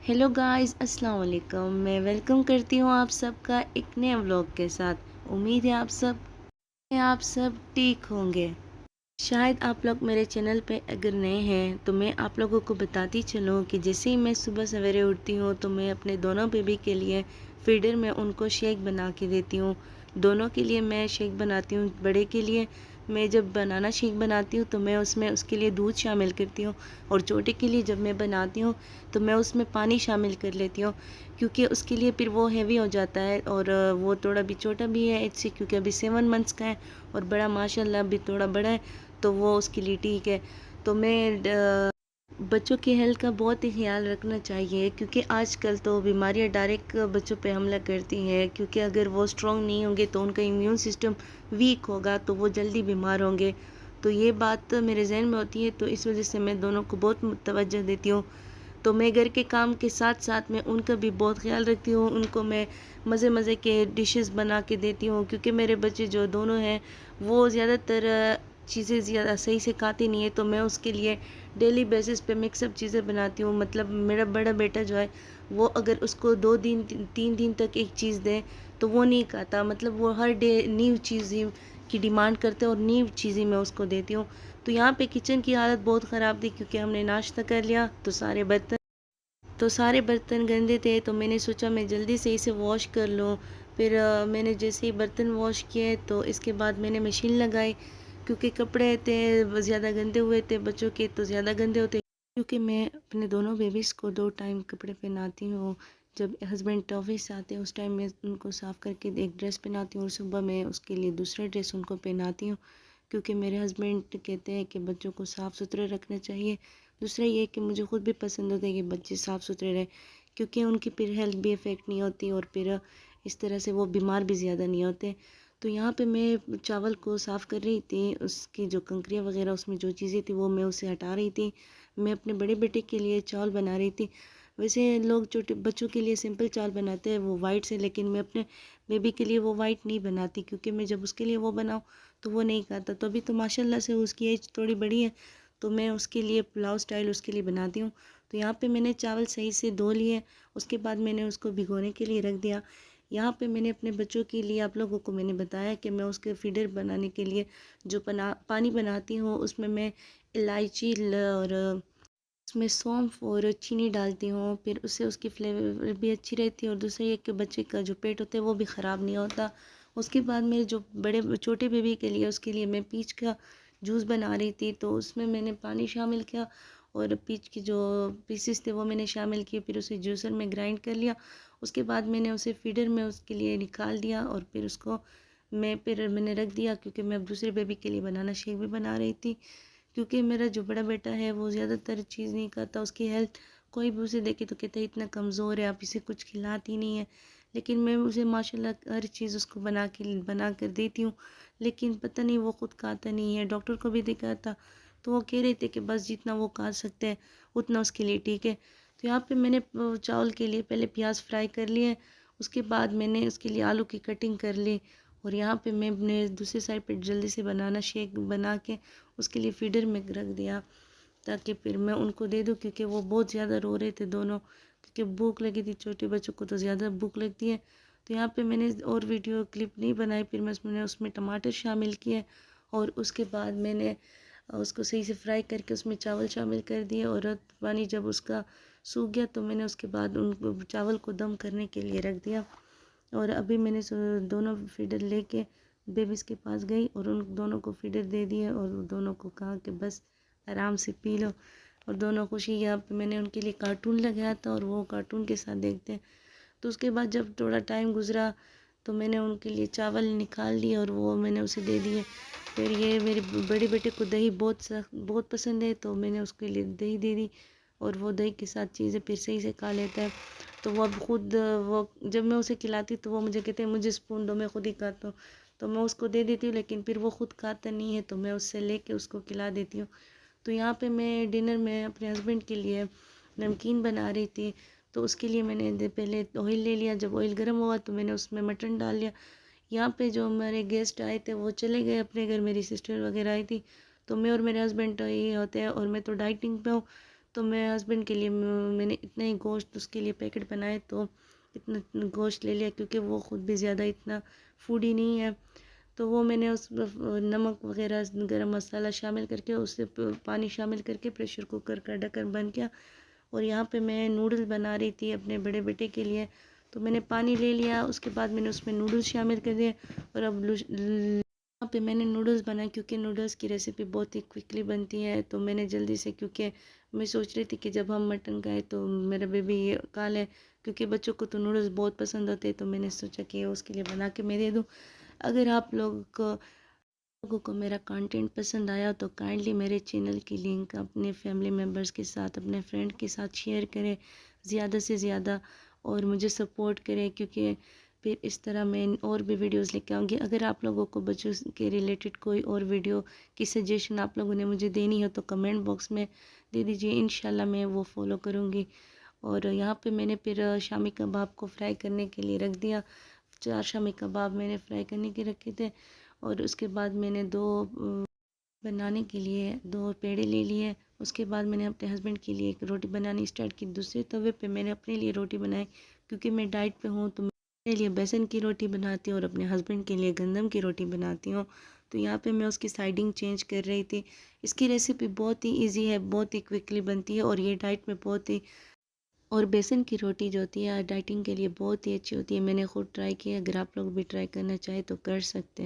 Hello guys, अस्सलाम वालेकुम। मैं वेलकम करती हूँ आप सबका एक नए व्लॉग के साथ। उम्मीद है आप सब ठीक होंगे। शायद आप लोग मेरे चैनल पे अगर नए हैं तो मैं आप लोगों को बताती चलूँ कि जैसे ही मैं सुबह सवेरे उठती हूँ तो मैं अपने दोनों बेबी के लिए फीडर में उनको शेक बना के देती हूँ। दोनों के लिए मैं शेक बनाती हूँ। बड़े के लिए मैं जब बनाना शेक बनाती हूँ तो मैं उसमें उसके लिए दूध शामिल करती हूँ, और छोटे के लिए जब मैं बनाती हूँ तो मैं उसमें पानी शामिल कर लेती हूँ, क्योंकि उसके लिए फिर वो हैवी हो जाता है। और वो थोड़ा भी छोटा भी है एज से, क्योंकि अभी 7 मंथ्स का है, और बड़ा माशाल्लाह अभी थोड़ा बड़ा है, तो वो उसके लिए ठीक है। तो मैं बच्चों की हेल्थ का बहुत ही ख्याल रखना चाहिए, क्योंकि आजकल तो बीमारियां डायरेक्ट बच्चों पे हमला करती हैं, क्योंकि अगर वो स्ट्रांग नहीं होंगे तो उनका इम्यून सिस्टम वीक होगा तो वो जल्दी बीमार होंगे। तो ये बात मेरे जहन में होती है, तो इस वजह से मैं दोनों को बहुत तवज्जो देती हूँ। तो मैं घर के काम के साथ साथ में उनका भी बहुत ख्याल रखती हूँ। उनको मैं मज़े मज़े के डिशेस बना के देती हूँ, क्योंकि मेरे बच्चे जो दोनों हैं वो ज़्यादातर चीज़ें ज़्यादा सही से खाते नहीं है, तो मैं उसके लिए डेली बेसिस पे मिक्सअप चीज़ें बनाती हूँ। मतलब मेरा बड़ा बेटा जो है वो अगर उसको 2 दिन 3 दिन तक एक चीज़ दें तो वो नहीं खाता। मतलब वो हर डे न्यू चीज़ ही की डिमांड करते हैं, और न्यू चीज़ ही मैं उसको देती हूँ। तो यहाँ पे किचन की हालत बहुत ख़राब थी, क्योंकि हमने नाश्ता कर लिया तो सारे बर्तन गंदे थे, तो मैंने सोचा मैं जल्दी से इसे वॉश कर लूँ। फिर मैंने जैसे ही बर्तन वॉश किए तो इसके बाद मैंने मशीन लगाई, क्योंकि कपड़े थे ज़्यादा गंदे हुए थे, बच्चों के तो ज़्यादा गंदे होते, क्योंकि मैं अपने दोनों बेबीज़ को 2 टाइम कपड़े पहनाती हूँ। जब हस्बैंड ऑफिस से आते हैं उस टाइम मैं उनको साफ़ करके एक ड्रेस पहनाती हूँ, और सुबह मैं उसके लिए दूसरा ड्रेस उनको पहनाती हूँ, क्योंकि मेरे हस्बैंड कहते हैं कि बच्चों को साफ़ सुथरे रखना चाहिए। दूसरा ये कि मुझे खुद भी पसंद होता है कि बच्चे साफ़ सुथरे रहें, क्योंकि उनकी फिर हेल्थ भी इफ़ेक्ट नहीं होती, और फिर इस तरह से वो बीमार भी ज़्यादा नहीं होते। तो यहाँ पे मैं चावल को साफ़ कर रही थी, उसकी जो कंकरियाँ वगैरह उसमें जो चीज़ें थी वो मैं उसे हटा रही थी। मैं अपने बड़े बेटे के लिए चावल बना रही थी। वैसे लोग छोटे बच्चों के लिए सिंपल चावल बनाते हैं वो वाइट से, लेकिन मैं अपने बेबी के लिए वो वाइट नहीं बनाती, क्योंकि मैं जब उसके लिए वो बनाऊँ तो वो नहीं खाता। तो अभी तो माशाल्लाह से उसकी एज थोड़ी बड़ी है, तो मैं उसके लिए पुलाव स्टाइल उसके लिए बनाती हूँ। तो यहाँ पे मैंने चावल सही से धो लिए, उसके बाद मैंने उसको भिगोने के लिए रख दिया। यहाँ पे मैंने अपने बच्चों के लिए आप लोगों को मैंने बताया कि मैं उसके फीडर बनाने के लिए जो पानी बनाती हूँ उसमें मैं इलायची और उसमें सौंफ और चीनी डालती हूँ, फिर उससे उसकी फ्लेवर भी अच्छी रहती है, और दूसरा ये कि बच्चे का जो पेट होता है वो भी ख़राब नहीं होता। उसके बाद मेरे जो बड़े छोटे बेबी के लिए उसके लिए मैं पीच का जूस बना रही थी, तो उसमें मैंने पानी शामिल किया, और पीच की जो पीसेस थे वो मैंने शामिल किए, फिर उसे जूसर में ग्राइंड कर लिया। उसके बाद मैंने उसे फीडर में उसके लिए निकाल दिया, और फिर उसको फिर मैंने रख दिया, क्योंकि मैं अब दूसरे बेबी के लिए बनाना शेक भी बना रही थी। क्योंकि मेरा जो बड़ा बेटा है वो ज़्यादातर चीज़ नहीं खाता, उसकी हेल्थ कोई भी उसे देखे तो कहता है इतना कमज़ोर है, आप इसे कुछ खिलाती नहीं है। लेकिन मैं उसे माशाल्लाह हर चीज़ उसको बना कर देती हूँ, लेकिन पता नहीं वो खुद खाता नहीं है। डॉक्टर को भी दिखाया था तो वो कह रहे थे कि बस जितना वो खा सकते हैं उतना उसके लिए ठीक है। तो यहाँ पे मैंने चावल के लिए पहले प्याज फ्राई कर लिए, उसके बाद मैंने उसके लिए आलू की कटिंग कर ली, और यहाँ पे मैं अपने दूसरी साइड पे जल्दी से बनाना शेक बना के उसके लिए फीडर में रख दिया, ताकि फिर मैं उनको दे दूँ, क्योंकि वो बहुत ज़्यादा रो रहे थे दोनों, क्योंकि भूख लगी थी। छोटे बच्चों को तो ज़्यादा भूख लगती है। तो यहाँ पे मैंने और वीडियो क्लिप नहीं बनाई, फिर मैंने उसमें टमाटर शामिल किए, और उसके बाद मैंने उसको सही से फ्राई करके उसमें चावल शामिल कर दिए, और पानी जब उसका सूख गया तो मैंने उसके बाद उन चावल को दम करने के लिए रख दिया। और अभी मैंने दोनों फीडर लेके बेबीज़ के पास गई और उन दोनों को फीडर दे दिए, और दोनों को कहा कि बस आराम से पी लो, और दोनों खुशी। यहाँ पे मैंने उनके लिए कार्टून लगाया था और वो कार्टून के साथ देखते हैं। तो उसके बाद जब थोड़ा टाइम गुजरा तो मैंने उनके लिए चावल निकाल लिए और वो मैंने उसे दे दिए। फिर ये मेरे बड़े बेटे को दही बहुत पसंद है, तो मैंने उसके लिए दही दे दी, और वो दही के साथ चीज़ें फिर सही से खा लेता है। तो वो अब खुद वो जब मैं उसे खिलाती तो वो मुझे कहते हैं मुझे स्पून दो, मैं खुद ही खाता हूँ। तो मैं उसको दे देती हूँ, लेकिन फिर वो खुद खाता नहीं है, तो मैं उससे लेके उसको खिला देती हूँ। तो यहाँ पे मैं डिनर में अपने हस्बैंड के लिए नमकीन बना रही थी, तो उसके लिए मैंने पहले ऑयल ले लिया। जब ऑयल गर्म हुआ तो मैंने उसमें मटन डाल लिया। यहाँ पे जो हमारे गेस्ट आए थे वो चले गए अपने घर, मेरी सिस्टर वगैरह आई थी, तो मैं और मेरे हस्बैंड तो ये होते हैं, और मैं तो डाइटिंग पे हूँ, तो मैं हस्बैंड के लिए मैंने इतना ही गोश्त उसके लिए पैकेट बनाए, तो इतना गोश्त ले लिया क्योंकि वो ख़ुद भी ज़्यादा इतना फूडी नहीं है। तो वो मैंने उस नमक वगैरह गरम मसाला शामिल करके उससे पानी शामिल करके प्रेशर कुकर का ढक्कन बंद किया। और यहाँ पे मैं नूडल्स बना रही थी अपने बड़े बेटे के लिए, तो मैंने पानी ले लिया, उसके बाद मैंने उसमें नूडल्स शामिल कर दिए। और अब यहाँ पे मैंने नूडल्स बनाए क्योंकि नूडल्स की रेसिपी बहुत ही क्विकली बनती है। तो मैंने जल्दी से, क्योंकि मैं सोच रही थी कि जब हम मटन खाए तो मेरा बेबी ये खा ले, क्योंकि बच्चों को तो नूडल्स बहुत पसंद होते हैं, तो मैंने सोचा कि उसके लिए बना के मैं दे दूँ। अगर आप लोगों को मेरा कंटेंट पसंद आया तो काइंडली मेरे चैनल की लिंक अपने फैमिली मेम्बर्स के साथ, अपने फ्रेंड के साथ शेयर करें ज़्यादा से ज़्यादा, और मुझे सपोर्ट करें, क्योंकि फिर इस तरह मैं और भी वीडियोस लेके आऊँगी। अगर आप लोगों को बच्चों के रिलेटेड कोई और वीडियो की सजेशन आप लोगों ने मुझे देनी हो तो कमेंट बॉक्स में दे दीजिए, इंशाल्लाह मैं वो फॉलो करूँगी। और यहाँ पे मैंने फिर शामी कबाब को फ्राई करने के लिए रख दिया। 4 शामी कबाब मैंने फ्राई करने के रखे थे। और उसके बाद मैंने बनाने के लिए 2 पेड़े ले लिए। उसके बाद मैंने अपने हस्बैंड के लिए एक रोटी बनानी स्टार्ट की। दूसरे तवे पे मैंने अपने लिए रोटी बनाई, क्योंकि मैं डाइट पे हूँ तो मैं अपने लिए बेसन की रोटी बनाती हूँ और अपने हस्बैंड के लिए गंदम की रोटी बनाती हूँ। तो यहाँ पे मैं उसकी साइडिंग चेंज कर रही थी। इसकी रेसिपी बहुत ही ईजी है, बहुत ही क्विकली बनती है, और ये डाइट में बहुत ही, और बेसन की रोटी जो होती है डाइटिंग के लिए बहुत ही अच्छी होती है। मैंने खुद ट्राई की है, अगर आप लोग भी ट्राई करना चाहें तो कर सकते हैं।